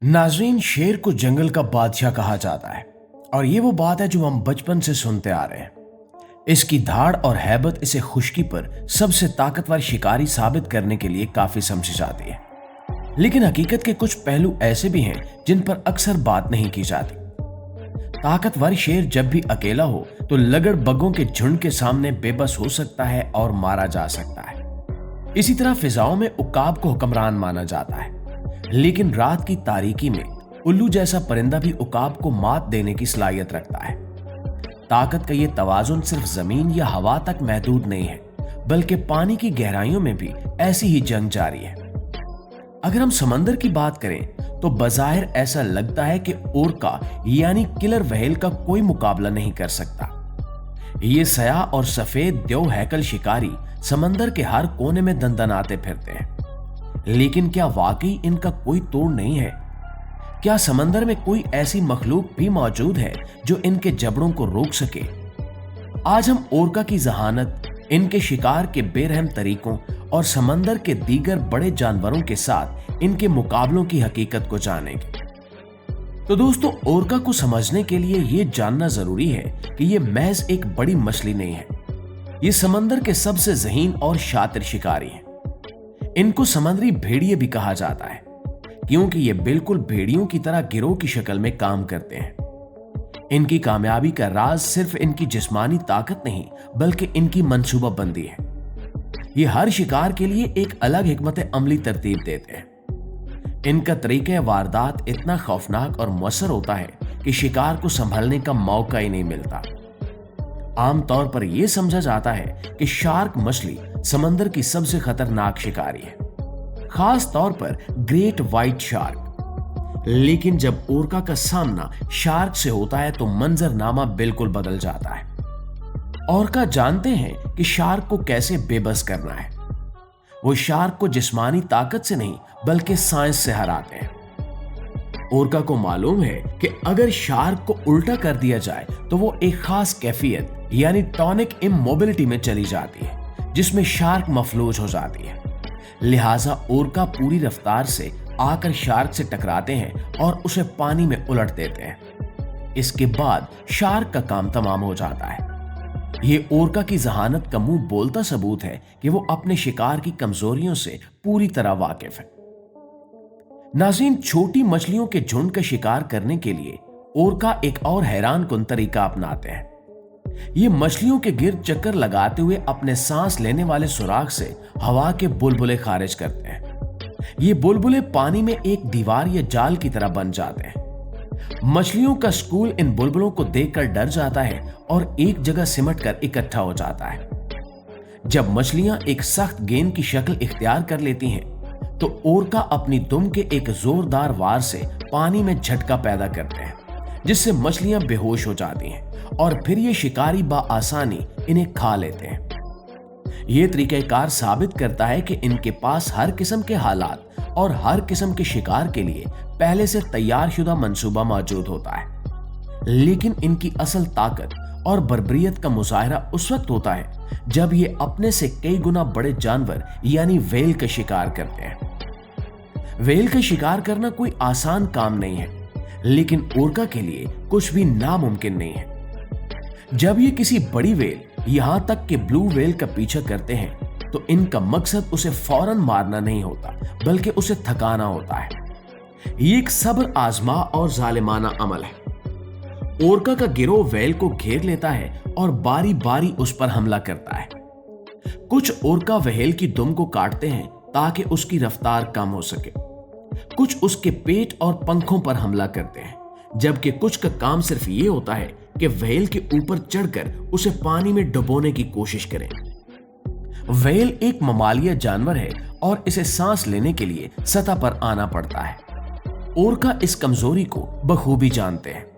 नाज़रीन, शेर को जंगल का बादशाह कहा जाता है और ये वो बात है जो हम बचपन से सुनते आ रहे हैं। इसकी धाड़ और हैबत इसे खुश्की पर सबसे ताकतवर शिकारी साबित करने के लिए काफी समझी जाती है। लेकिन हकीकत के कुछ पहलू ऐसे भी हैं जिन पर अक्सर बात नहीं की जाती। ताकतवर शेर जब भी अकेला हो तो लगड़ बग्गों के झुंड के सामने बेबस हो सकता है और मारा जा सकता है। इसी तरह फिजाओं में उकाब को हुक्मरान माना जाता है, लेकिन रात की तारीकी में उल्लू जैसा परिंदा भी उकाब को मात देने की सलाहियत रखता है। ताकत का ये तवाजुन सिर्फ जमीन या हवा तक महदूद नहीं है, बल्कि पानी की गहराइयों में भी ऐसी ही जंग जारी है। अगर हम समंदर की बात करें तो बज़ाहिर ऐसा लगता है कि ओरका यानी किलर व्हेल का कोई मुकाबला नहीं कर सकता। ये सया और सफेद देव हैकल शिकारी समंदर के हर कोने में दंदनाते फिरते हैं, लेकिन क्या वाकई इनका कोई तोड़ नहीं है? क्या समंदर में कोई ऐसी मखलूक भी मौजूद है जो इनके जबड़ों को रोक सके? आज हम ओरका की जहानत, इनके शिकार के बेरहम तरीकों और समंदर के दीगर बड़े जानवरों के साथ इनके मुकाबलों की हकीकत को जानेंगे। तो दोस्तों, ओरका को समझने के लिए यह जानना जरूरी है कि यह महज एक बड़ी मछली नहीं है। ये समंदर के सबसे ज़हीन और शातिर शिकारी हैं। इनको समुद्री भेड़िए भी कहा जाता है, क्योंकि ये बिल्कुल भेड़ियों की तरह गिरोह की शक्ल में काम करते हैं। इनकी कामयाबी का राज सिर्फ इनकी जिस्मानी ताकत नहीं, बल्कि इनकी मंसूबाबंदी है। ये हर शिकार के लिए एक अलग हिकमत अमली तरतीब देते हैं। इनका तरीका वारदात इतना खौफनाक और मुअस्सर होता है कि शिकार को संभलने का मौका ही नहीं मिलता। आमतौर पर यह समझा जाता है कि शार्क मछली समंदर की सबसे खतरनाक शिकारी है, खास तौर पर ग्रेट व्हाइट शार्क। लेकिन जब ओरका का सामना शार्क से होता है तो मंजरनामा बिल्कुल बदल जाता है। ओरका जानते हैं कि शार्क को कैसे बेबस करना है। वो शार्क को जिस्मानी ताकत से नहीं, बल्कि साइंस से हराते हैं। ओरका को मालूम है कि अगर शार्क को उल्टा कर दिया जाए तो वो एक खास कैफियत यानी टॉनिक इमोबिलिटी में चली जाती है, जिसमें शार्क मफलूज हो जाती है। लिहाजा ओरका पूरी रफ्तार से आकर शार्क से टकराते हैं और उसे पानी में उलट देते हैं। इसके बाद शार्क का काम तमाम हो जाता है। ये ओरका की जहानत का मुंह बोलता सबूत है कि वो अपने शिकार की कमजोरियों से पूरी तरह वाकिफ है। नाज़रीन, छोटी मछलियों के झुंड का शिकार करने के लिए ओरका एक और हैरान कुन तरीका अपनाते हैं। ये मछलियों के गिर्द चक्कर लगाते हुए अपने सांस लेने वाले सुराख से हवा के बुलबुले खारिज करते हैं। ये बुलबुले पानी में एक दीवार या जाल की तरह बन जाते हैं। मछलियों का स्कूल इन बुलबुलों को देखकर डर जाता है और एक जगह सिमटकर इकट्ठा हो जाता है। जब मछलियां एक सख्त गेंद की शक्ल इख्तियार कर लेती हैं, तो ओरका अपनी दुम के एक जोरदार वार से पानी में झटका पैदा करते हैं, जिससे मछलियां बेहोश हो जाती हैं और फिर ये शिकारी बाआसानी इन्हें खा लेते हैं। ये तरीकाकार साबित करता है कि इनके पास हर किस्म के हालात और हर किस्म के शिकार के लिए पहले से तैयार शुदा मंसूबा मौजूद होता है। लेकिन इनकी असल ताकत और बर्बरियत का मुजाहरा उस वक्त होता है जब ये अपने से कई गुना बड़े जानवर यानी व्हेल का शिकार करते हैं। व्हेल का शिकार करना कोई आसान काम नहीं है, लेकिन ओरका के लिए कुछ भी नामुमकिन नहीं है। जब ये किसी बड़ी व्हेल, यहां तक कि ब्लू व्हेल का पीछा करते हैं, तो इनका मकसद उसे फौरन मारना नहीं होता, बल्कि उसे थकाना होता है। ये एक सब्र आजमा और जालिमाना अमल है। ओरका का गिरोह व्हेल को घेर लेता है और बारी बारी उस पर हमला करता है। कुछ ओरका व्हेल की दुम को काटते हैं ताकि उसकी रफ्तार कम हो सके। कुछ उसके पेट और पंखों पर हमला करते हैं, जबकि कुछ का काम सिर्फ ये होता है कि व्हेल के ऊपर चढ़कर उसे पानी में डुबोने की कोशिश करें। व्हेल एक ममालिया जानवर है और इसे सांस लेने के लिए सतह पर आना पड़ता है। ओरका इस कमजोरी को बखूबी जानते हैं।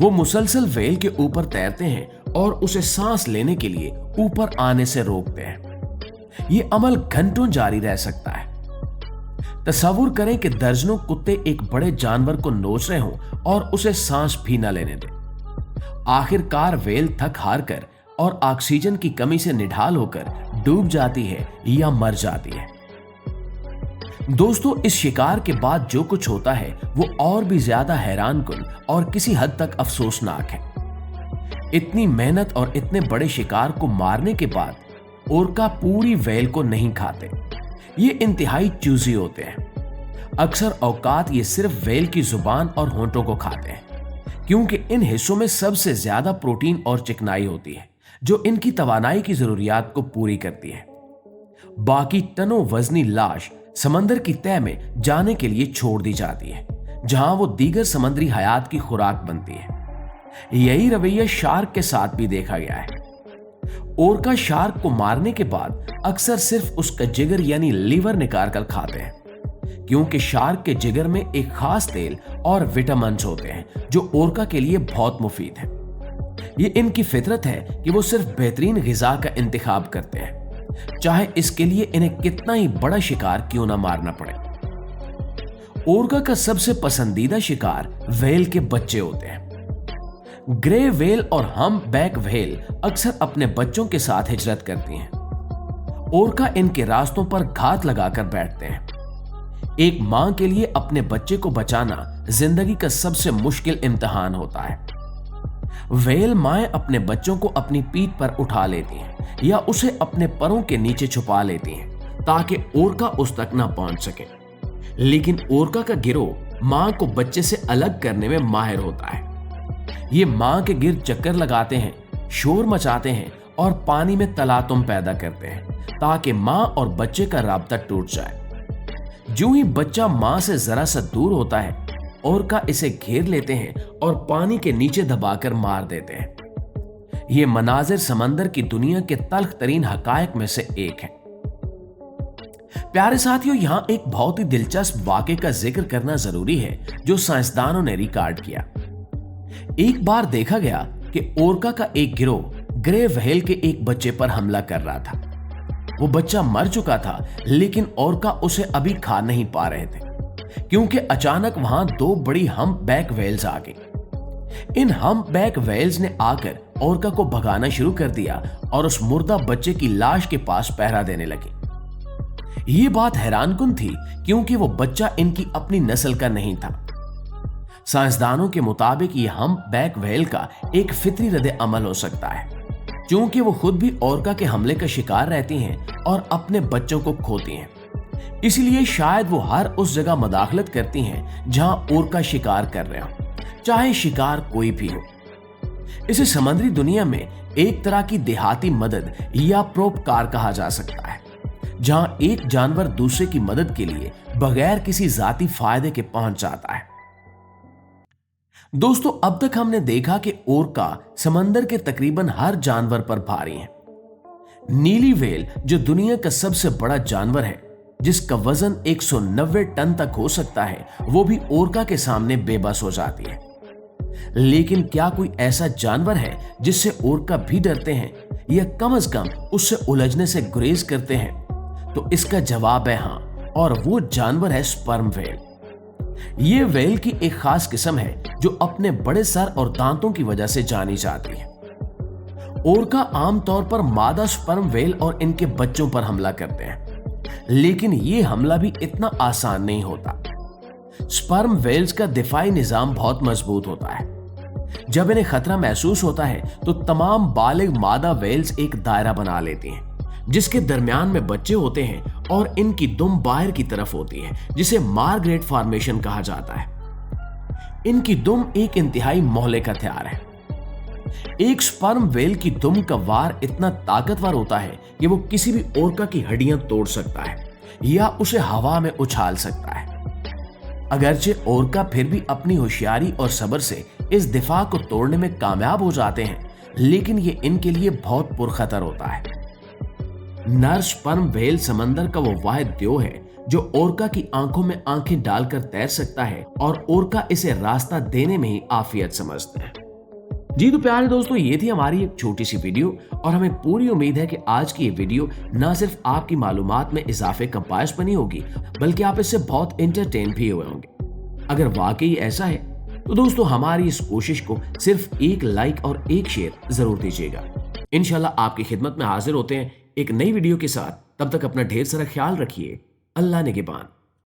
वो मुसलसल व्हेल के ऊपर तैरते हैं और उसे सांस लेने के लिए ऊपर आने से रोकते हैं। ये अमल घंटों जारी रह सकता है। तसव्वुर करें कि दर्जनों कुत्ते एक बड़े जानवर को नोच रहे हों और उसे सांस भी न लेने दें। आखिरकार व्हेल थक हार कर और ऑक्सीजन की कमी से निढाल होकर डूब जाती है या मर जाती है। दोस्तों, इस शिकार के बाद जो कुछ होता है वो और भी ज्यादा हैरानकुन और किसी हद तक अफसोसनाक है। इतनी मेहनत और इतने बड़े शिकार को मारने के बाद ओरका पूरी व्हेल को नहीं खाते। ये इंतहाई चूजी होते हैं। अक्सर औकात ये सिर्फ व्हेल की जुबान और होंठों को खाते हैं, क्योंकि इन हिस्सों में सबसे ज्यादा प्रोटीन और चिकनाई होती है जो इनकी तवानाई की जरूरियात को पूरी करती है। बाकी टनों वजनी लाश समंदर की तह में जाने के लिए छोड़ दी जाती है, जहां वो दीगर समुद्री हयात की खुराक बनती है। यही रवैया शार्क के साथ भी देखा गया है। ओरका शार्क को मारने के बाद अक्सर सिर्फ उसका जिगर यानी लीवर निकाल कर खाते हैं, क्योंकि शार्क के जिगर में एक खास तेल और विटामिन्स होते हैं जो ओरका के लिए बहुत मुफीद है। ये इनकी फितरत है कि वो सिर्फ बेहतरीन गिजा का इंतखाब करते हैं, चाहे इसके लिए इन्हें कितना ही बड़ा शिकार क्यों ना मारना पड़े। ओरका का सबसे पसंदीदा शिकार व्हेल के बच्चे होते हैं। ग्रे व्हेल और हम्पबैक व्हेल अक्सर अपने बच्चों के साथ हिजरत करती हैं। ओरका इनके रास्तों पर घात लगाकर बैठते हैं। एक मां के लिए अपने बच्चे को बचाना जिंदगी का सबसे मुश्किल इम्तिहान होता है। व्हेल माएं अपने बच्चों को अपनी पीठ पर उठा लेती हैं या उसे अपने परों के नीचे छुपा लेती हैं ताकि ओरका उस तक ना पहुंच सके। लेकिन ओरका का गिरोह मां को बच्चे से अलग करने में माहिर होता है। ये मां के गिर्द चक्कर लगाते हैं, शोर मचाते हैं और पानी में तलातुम पैदा करते हैं ताकि मां और बच्चे का राब्ता टूट जाए। जो ही बच्चा मां से जरा सा दूर होता है, ओरका इसे घेर लेते हैं और पानी के नीचे दबाकर मार देते हैं। ये मनाजिर समंदर की दुनिया के तल्ख तरीन हकायक में से एक है। प्यारे साथियों, यहां एक बहुत ही दिलचस्प वाक़े का जिक्र करना जरूरी है जो साइंसदानों ने रिकॉर्ड किया। एक बार देखा गया कि ओरका का एक गिरोह ग्रे व्हेल के एक बच्चे पर हमला कर रहा था। वो बच्चा मर चुका था, लेकिन ओरका उसे अभी खा नहीं पा रहे थे, क्योंकि अचानक वहां दो बड़ी हम्पबैक व्हेल्स आ गई। इन हम्पबैक व्हेल्स ने आकर ओरका को भगाना शुरू कर दिया और उस मुर्दा बच्चे की लाश के पास पहरा देने लगी। ये बात हैरानकुन थी, क्योंकि वो बच्चा इनकी अपनी नस्ल का नहीं था। साइंसदानों के मुताबिक ये हम्पबैक व्हेल का एक फितरी रद्द अमल हो सकता है, क्योंकि वो खुद भी ओरका के हमले का शिकार रहती हैं और अपने बच्चों को खोती हैं। इसलिए शायद वो हर उस जगह मदाखलत करती हैं जहां ओरका शिकार कर रहे हो, चाहे शिकार कोई भी हो। इसे समुद्री दुनिया में एक तरह की देहाती मदद या परोपकार कहा जा सकता है, जहां एक जानवर दूसरे की मदद के लिए बगैर किसी जाती फायदे के पहुंच जाता है। दोस्तों, अब तक हमने देखा कि ओरका समंदर के तकरीबन हर जानवर पर भारी है। नीली व्हेल, जो दुनिया का सबसे बड़ा जानवर है, जिसका वजन 190 टन तक हो सकता है, वो भी ओरका के सामने बेबस हो जाती है। लेकिन क्या कोई ऐसा जानवर है जिससे ओरका भी डरते हैं या कम से कम उससे उलझने से गुरेज करते हैं? तो इसका जवाब है हां, और वो जानवर है स्पर्म व्हेल। ये व्हेल की एक खास किस्म है जो अपने बड़े सर और दांतों की वजह से जानी जाती है। ओरका आमतौर पर मादा स्पर्म व्हेल और इनके बच्चों पर हमला करते हैं, लेकिन ये हमला भी इतना आसान नहीं होता। स्पर्म व्हेल्स का दिफाई निजाम बहुत मजबूत होता है। जब इन्हें खतरा महसूस होता है तो तमाम बालिग मादा व्हेल्स एक दायरा बना लेती हैं, जिसके दरमियान में बच्चे होते हैं और इनकी दुम बाहर की तरफ होती है, जिसे मार्गरेट फॉर्मेशन कहा जाता है। इनकी दुम एक इंतहाई मोहलिक हथियार है। एक स्पर्म व्हेल की दुम का वार इतना ताकतवर होता है कि वो किसी भी ओरका की हड्डियां तोड़ सकता है या उसे हवा में उछाल सकता है। अगरचे ओरका फिर भी अपनी होशियारी और सब्र से इस दिफा को तोड़ने में कामयाब हो जाते हैं, लेकिन ये इनके लिए बहुत पुरखतर होता है। नर स्पर्म व्हेल समंदर का वो वाहिद देव है जो ओरका की आंखों में आंखें डालकर तैर सकता है, और ओरका इसे रास्ता देने में ही आफियत समझते हैं। जी तो प्यारे दोस्तों, ये थी हमारी एक छोटी सी वीडियो, और हमें पूरी उम्मीद है कि आज की ये वीडियो न सिर्फ आपकी मालूमात में इजाफे का बायस बनी होगी, बल्कि आप इससे बहुत एंटरटेन भी हुए होंगे। अगर वाकई ऐसा है तो दोस्तों हमारी इस कोशिश को सिर्फ एक लाइक और एक शेयर जरूर दीजिएगा। इंशाल्लाह आपकी खिदमत में हाजिर होते हैं एक नई वीडियो के साथ। तब तक अपना ढेर सारा ख्याल रखिए। अल्लाह निगहबान।